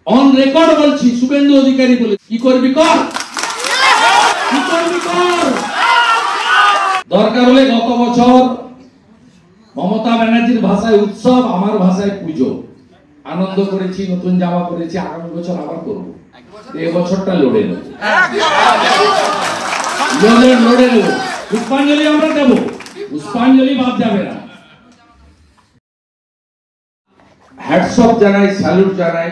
On record বলছি, শুভেন্দু অধিকারী বলে কি করবি কর, কি করবি কর। দরকার হলে গত বছর মমতা ব্যানার্জির ভাষায় উৎসব, আমার ভাষায় পুজো, আনন্দ করেছি, নতুন জামা পরেছি, আগামী বছর আবার করবো। এই বছরটা লড়ে নেব, লড়ে নেব। পুষ্পাঞ্জলি আমরা দেবো, পুষ্পাঞ্জলি বাদ যাবে না। হ্যাটস অফ জানাই, স্যালুট জানাই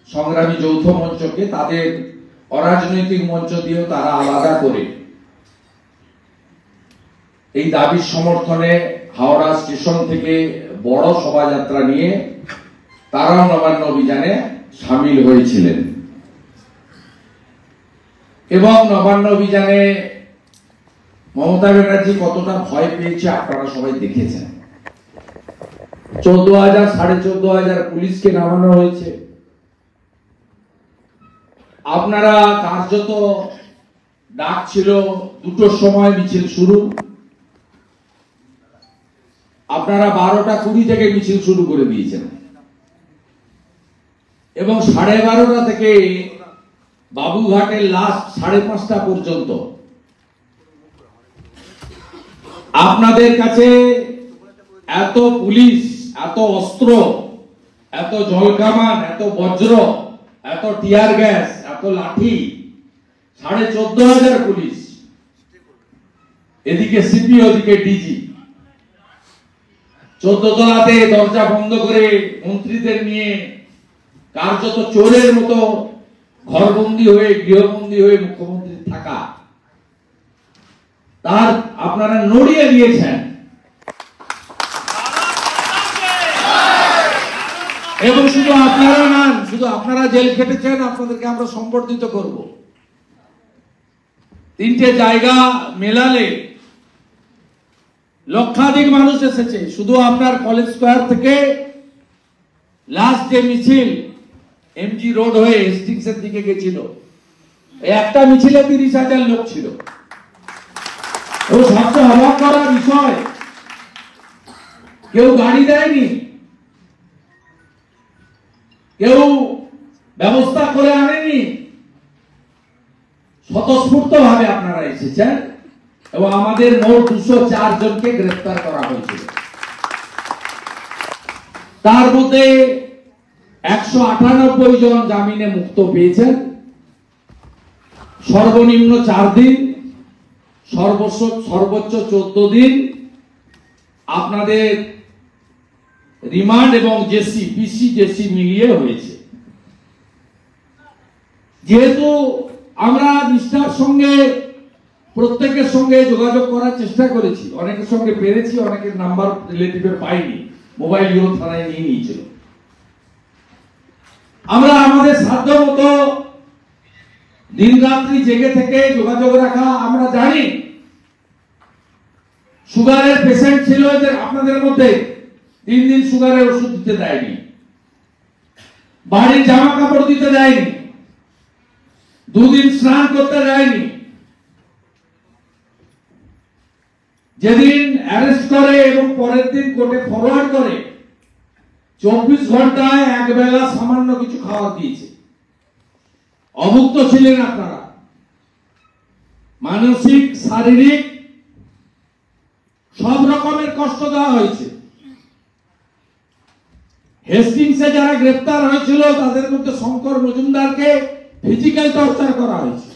সংগ্রামী যৌথ মঞ্চকে। তাদের অরাজনৈতিক মঞ্চ দিয়েও তারা আলাদা করে এই দাবির সমর্থনে হাওড়া স্টেশন থেকে বড় শোভাযাত্রা নিয়ে তারাও নবান্ন অভিযানে সামিল হয়েছিলেন। এবং নবান্ন অভিযানে মমতা ব্যানার্জি কতটা ভয় পেয়েছে আপনারা সবাই দেখেছেন। 14,000 14,500 পুলিশকে নামানো হয়েছে। আপনারা কার্যত ডাক ছিল 2টোর সময় মিছিল শুরু, আপনারা 12টা 20 থেকে মিছিল শুরু করে দিয়েছেন এবং 12:30 থেকে বাবুঘাটের লাস্ট 5:30 পর্যন্ত আপনাদের কাছে এত পুলিশ, এত অস্ত্র, এত জলকামান, এত বজ্র, এত টিয়ার গ্যাস, এত লাঠি, 14,500 পুলিশ, এদিকে সিপি, ওদিকে ডিজি, 14 তলাতে দরজা বন্ধ করে মন্ত্রীদের নিয়ে কার্যত চোরের মতো ঘরবন্দি হয়ে, গৃহবন্দী হয়ে মুখ্যমন্ত্রী থাকা, তার আপনারা নড়িয়ে দিয়েছেন। এবং শুধু আপনারা নন, শুধু আপনারা জেল খেটেছেন, আপনাদেরকে আমরা সম্বর্ধিত করব। 3টে জায়গা মেলালে লক্ষাধিক মানুষ এসেছে। শুধু আপনার কলেজ স্কয়ার থেকে লাস্ট যে মিছিল এমজি রোড হয়ে হেস্টিংস এর দিকে গেছিল, একটা মিছিলে 30,000 লোক ছিল। ও সবচেয়ে অবাক করার বিষয়, কেউ গাড়ি দেয়নি, কেউ ব্যবস্থা করে আনেনি, স্বতঃস্ফূর্ত ভাবে আপনারা এসেছেন এবং আমাদের মোট 204 জনকে গ্রেফতার করা হয়েছিল। তার মধ্যে 198 জন জামিনে মুক্ত পেয়েছেন। সর্বনিম্ন 4 দিন, সর্বোচ্চ 14 দিন আপনাদের রিমান্ড এবং জেসি, পিসি জেসি মিলিয়ে হয়েছে। যেহেতু আমরা নিষ্ঠার সঙ্গে প্রত্যেকের সঙ্গে যোগাযোগ করার চেষ্টা করেছি, অনেকের সঙ্গে পেরেছি, অনেকের নাম্বার রিলেটিভের পাইনি, মোবাইল ইউরো থানায় নিয়ে নিয়েছিল। আমরা আমাদের সাধ্যমতো দিন রাত্রি জেগে থেকে যোগাযোগ রাখা। আমরা জানি সুগারের পেশেন্ট ছিল এদের আপনাদের মধ্যে, 3 দিন সুগারের ওষুধ দিতে দেয়নি, বাড়ির জামা কাপড় দিতে দেয়নি, 2 দিন স্নান করতে দেয়নি। যেদিন অ্যারেস্ট করে এবং পরের দিন কোর্টে ফরওয়ার্ড করে 24 ঘন্টায় একবেলা সামান্য কিছু খাওয়া দিয়েছে। অভুক্ত ছিলেন আপনারা, মানসিক, শারীরিক সব রকমের কষ্ট দেওয়া হয়েছে। হেস্টিংসে যারা গ্রেফতার হয়েছিল তাদের মধ্যে শঙ্কর মজুমদারকে ফিজিক্যাল টর্চার করা হয়েছে।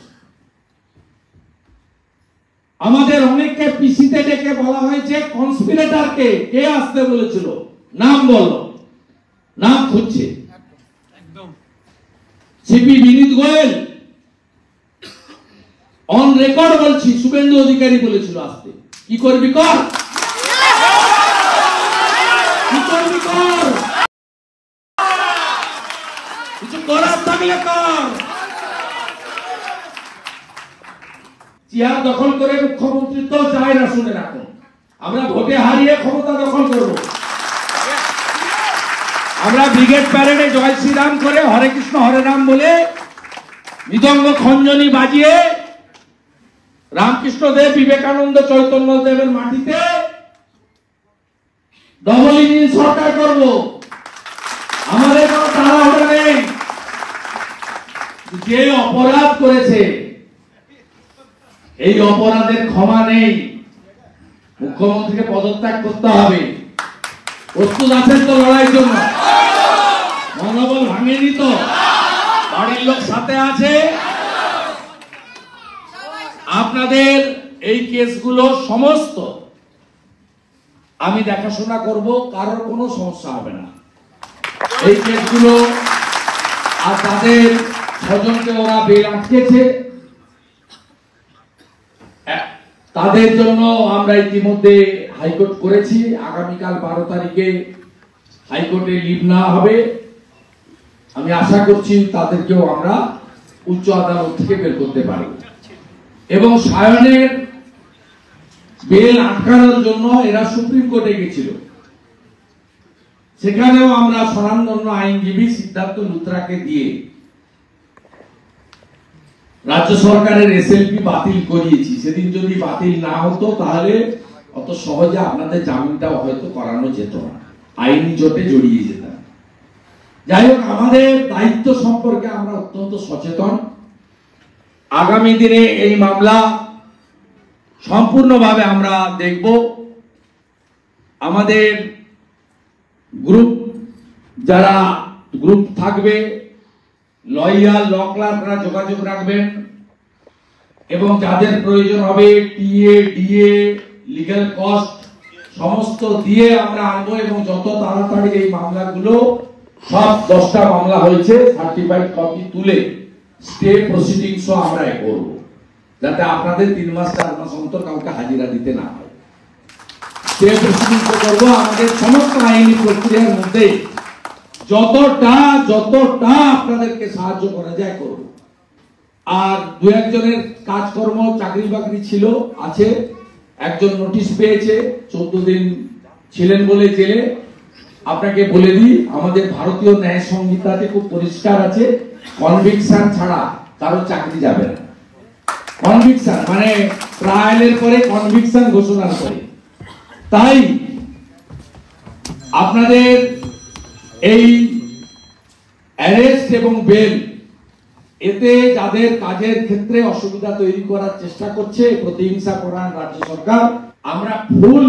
আমাদের অনেককে পিসিতে ডেকে বলা হয়েছে কনস্পিরেটরকে কে আসতে বলেছিল, নাম বলো, নাম খুঁজছে। CP Vineet Goyal on record বলছি, শুভেন্দু অধিকারী বলেছিল আসতে। কি করবি কর, কি করবি কর, কিছু করার থাকলে কর। চেয়ার দখল করে মুখ্যমন্ত্রিত্ব চায় না, শুনে রাখুন। আমরা ভোটে হারিয়ে ক্ষমতা দখল করব। আমরা ব্রিগেড প্যারেডে জয় শ্রীরাম করে, হরে কৃষ্ণ হরে রাম বলে, মৃদঙ্গ খঞ্জনি বাজিয়ে রামকৃষ্ণ দেব, বিবেকানন্দ, চৈতন্য দেবের মাটিতে ডবল ইঞ্জিন সরকার করব। আমাদের কোনো তাড়াহুড়ো নেই। যে অপরাধ করেছে এই অপরাধের ক্ষমা নেই, মুখ্যমন্ত্রীকে পদত্যাগ করতে হবে। প্রস্তুত আছেন তো লড়াইয়ের জন্য? মনোবল ভাঙেনি তো? বাড়ির লোক সাথে আছে? আপনাদের এই কেসগুলো সমস্ত আমি দেখাশোনা করব, কারোর কোনো সমস্যা হবে না। এই কেসগুলো আর তাদের স্বজনকে ওরা বেল আটকেছে, তাদের জন্য আমরা ইতিমধ্যে হাইকোর্ট করেছি। আগামীকাল 12 তারিখে হাইকোর্টে লিভ নেওয়া হবে। আমি আশা করছি তাদেরকেও আমরা উচ্চ আদালত থেকে বের করতে পারব। এবং সায়নের বেল আটকানোর জন্য এরা সুপ্রিম কোর্টে গেছিল, সেখানেও আমরা স্বনামধন্য আইনজীবী সিদ্ধার্থ লুথরাকে দিয়ে রাজ্য সরকারের এসএলপি বাতিল করিয়েছি। সেদিন যদি বাতিল না হতো তাহলে অত সহজে আপনাদের জামিনটাও হয়তো করানো যেত না, আইনি জোটে জড়িয়ে যেতাম। যাই হোক, আমাদের দায়িত্ব সম্পর্কে আমরা অত্যন্ত সচেতন। আগামী দিনে এই মামলা সম্পূর্ণভাবে আমরা দেখব। আমাদের যারা গ্রুপ থাকবে, লয়ার ল ক্লার্করা যোগাযোগ রাখবেন এবং যাদের প্রয়োজন হবে টিএ ডিএ লিগ্যাল কস্ট সমস্ত দিয়ে আমরা আনবো এবং যত তাড়াতাড়ি এই মামলাগুলো, সব 10টা মামলা হয়েছে, সার্টিফাইড কপি তুলে স্টে প্রসিডিংস আমরা করব, যাতে আপনাদের 3 মাস 4 মাস অন্তর কাউকে হাজিরা দিতে না হয়। স্টে প্রসিডিংস করব আমাদের সমস্ত আইনি প্রক্রিয়ার মধ্যে যতটা আপনাদেরকে সাহায্য করা যায় করব। আর 2-1 কাজকর্ম চাকরি বাকরি ছিল আছে, একজন নোটিশ পেয়েছে 14 দিন ছিলেন বলে জেলে। আপনাকে বলে দিই, আমাদের ভারতীয় ন্যায় সংহিতাতে খুব পরিষ্কার আছে, কনভিকশন ছাড়া কারো চাকরি যাবে না। কনভিকশন মানে ট্রায়ালের পরে কনভিকশন ঘোষণা করে। তাই আপনাদের এই অ্যারেস্ট এবং বেল, এতে যাদের কাজের ক্ষেত্রে অসুবিধা তৈরি করার চেষ্টা করছে প্রতিহিংসা পরায়ণ রাজ্য সরকার, আমরা ফুল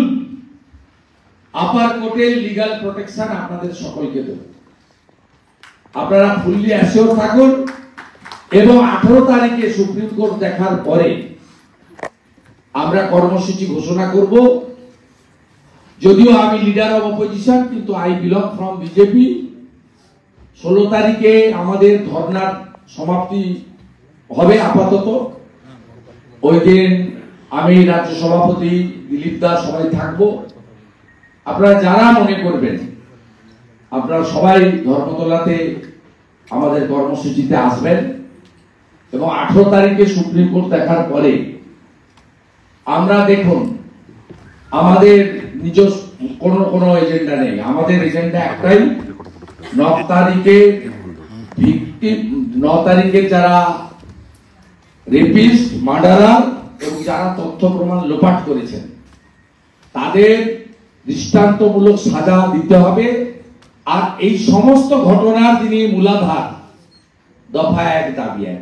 আপার কোর্টের লিগ্যাল প্রোটেকশন আপনাদের সকলকে দেব। আপনারা ফুললি অ্যাসিওর থাকুন এবং 18 তারিখে সুপ্রিম কোর্ট দেখার পরে আমরা কর্মসূচি ঘোষণা করব। যদিও আমি লিডার অব অপোজিশন, কিন্তু আই বিলং ফ্রম বিজেপি। 16 তারিখে আমাদের ধর্নার সমাপ্তি হবে আপাতত। ওই দিন আমি রাজ্য সভাপতি দিলীপ দাস সবাই থাকবো। আপনারা যারা মনে করবেন আপনারা সবাই ধর্মতলাতে আমাদের কর্মসূচিতে আসবেন এবং 18 তারিখে সুপ্রিম কোর্ট দেখার পরে আমরা, দেখুন, আমাদের নিজস্ব কোনো এজেন্ডা নেই। আমাদের এজেন্ডা একটাই, 9 তারিখে ভিকটিম, 9 তারিখে যারা রেপিস্ট, মার্ডারার এবং যারা তথ্য প্রমাণ লোপাট করেছেন তাদের দৃষ্টান্তমূলক সাজা দিতে হবে। আর এই সমস্ত ঘটনার যিনি মূলাধার, দফা 1 দাবি 1।